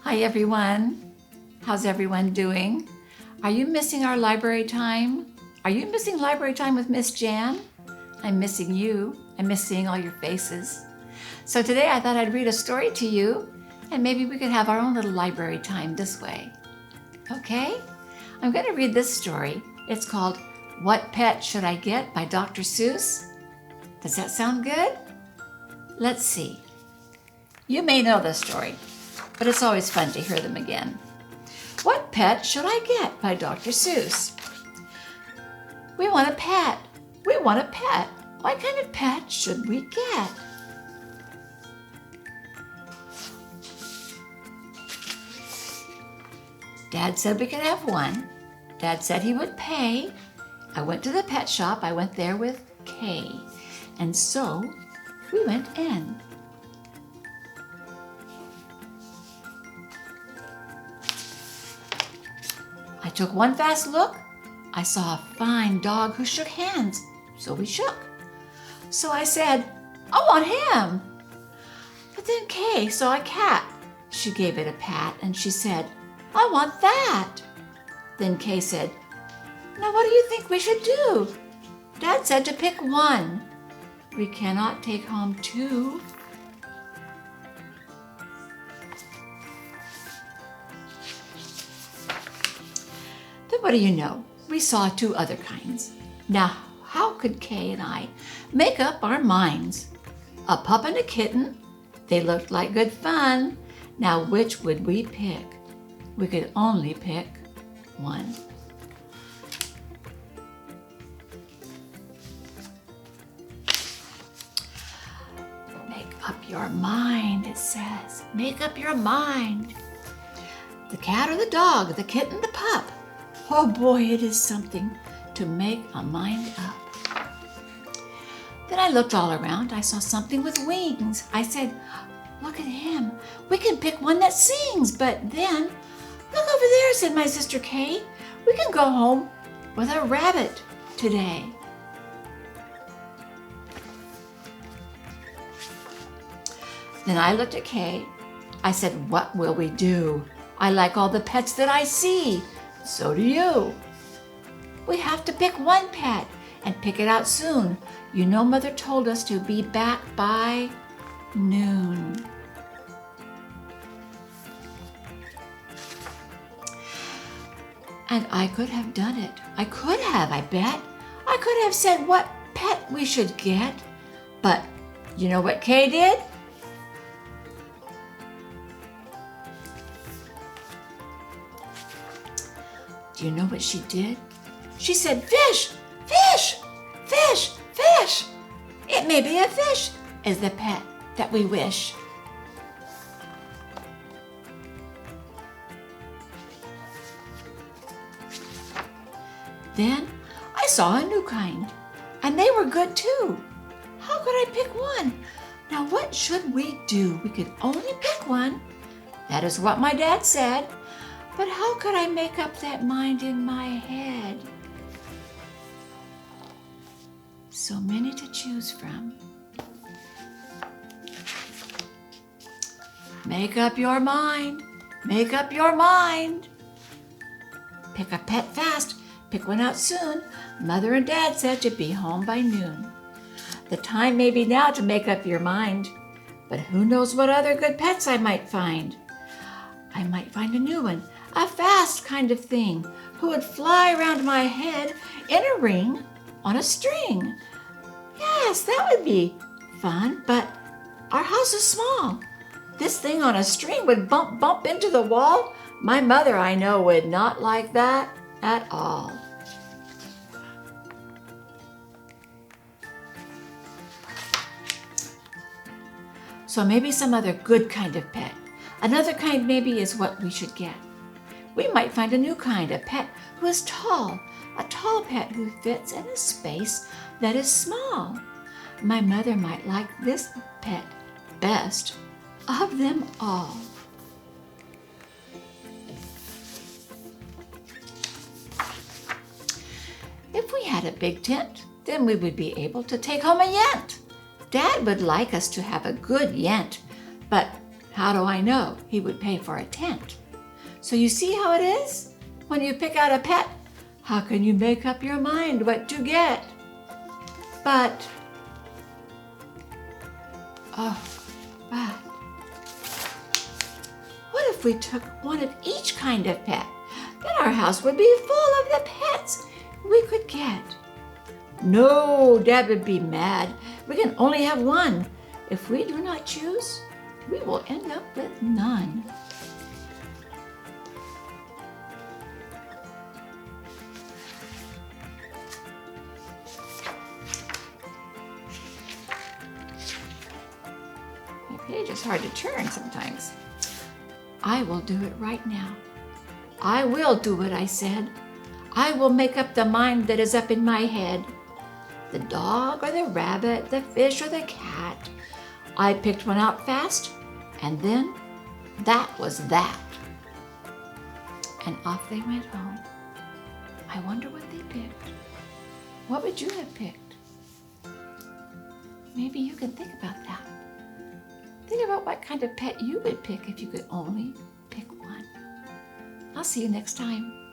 Hi everyone. How's everyone doing? Are you missing our library time? Are you missing library time with Miss Jan? I'm missing you. I miss seeing all your faces. So today I thought I'd read a story to you and maybe we could have our own little library time this way. Okay? I'm going to read this story. It's called What Pet Should I Get by Dr. Seuss. Does that sound good? Let's see. You may know this story, but it's always fun to hear them again. What Pet Should I Get by Dr. Seuss. We want a pet. We want a pet. What kind of pet should we get? Dad said we could have one. Dad said he would pay. I went to the pet shop. I went there with Kay. And so we went in. I took one fast look. I saw a fine dog who shook hands. So we shook. So I said, I want him. But then Kay saw a cat. She gave it a pat and she said, I want that. Then Kay said, now what do you think we should do? Dad said to pick one. We cannot take home two. Then what do you know? We saw two other kinds. Now, how could Kay and I make up our minds? A pup and a kitten? They looked like good fun. Now, which would we pick? We could only pick one. Make up your mind, it says. Make up your mind. The cat or the dog, the kitten, the pup. Oh boy, it is something to make a mind up. Then I looked all around. I saw something with wings. I said, look at him. We can pick one that sings. But then, look over there, said my sister Kay. We can go home with a rabbit today. Then I looked at Kay. I said, what will we do? I like all the pets that I see. So do you. We have to pick one pet and pick it out soon. You know, Mother told us to be back by noon. And I could have done it. I could have, I bet. I could have said what pet we should get. But you know what Kay did? Do you know what she did? She said, fish, fish, fish, fish. It may be a fish is the pet that we wish. Then I saw a new kind, and they were good too. How could I pick one? Now what should we do? We could only pick one. That is what my dad said. But how could I make up that mind in my head? So many to choose from. Make up your mind. Make up your mind. Pick a pet fast. Pick one out soon. Mother and Dad said to be home by noon. The time may be now to make up your mind. But who knows what other good pets I might find. I might find a new one. A fast kind of thing, who would fly around my head in a ring on a string. Yes, that would be fun, but our house is small. This thing on a string would bump into the wall. My mother, I know, would not like that at all. So maybe some other good kind of pet. Another kind maybe is what we should get. We might find a new kind, a pet who is tall, a tall pet who fits in a space that is small. My mother might like this pet best of them all. If we had a big tent, then we would be able to take home a yent. Dad would like us to have a good yent, but How do I know he would pay for a tent? So you see how it is? When you pick out a pet, how can you make up your mind what to get? But what if we took one of each kind of pet? Then our house would be full of the pets we could get. No, Dad would be mad. We can only have one. If we do not choose, we will end up with none. The page is hard to turn sometimes. I will do it right now. I will do what I said. I will make up the mind that is up in my head. The dog or the rabbit, the fish or the cat. I picked one out fast, and then that was that. And off they went home. I wonder what they picked. What would you have picked? Maybe you can think about that. Think about what kind of pet you would pick if you could only pick one. I'll see you next time.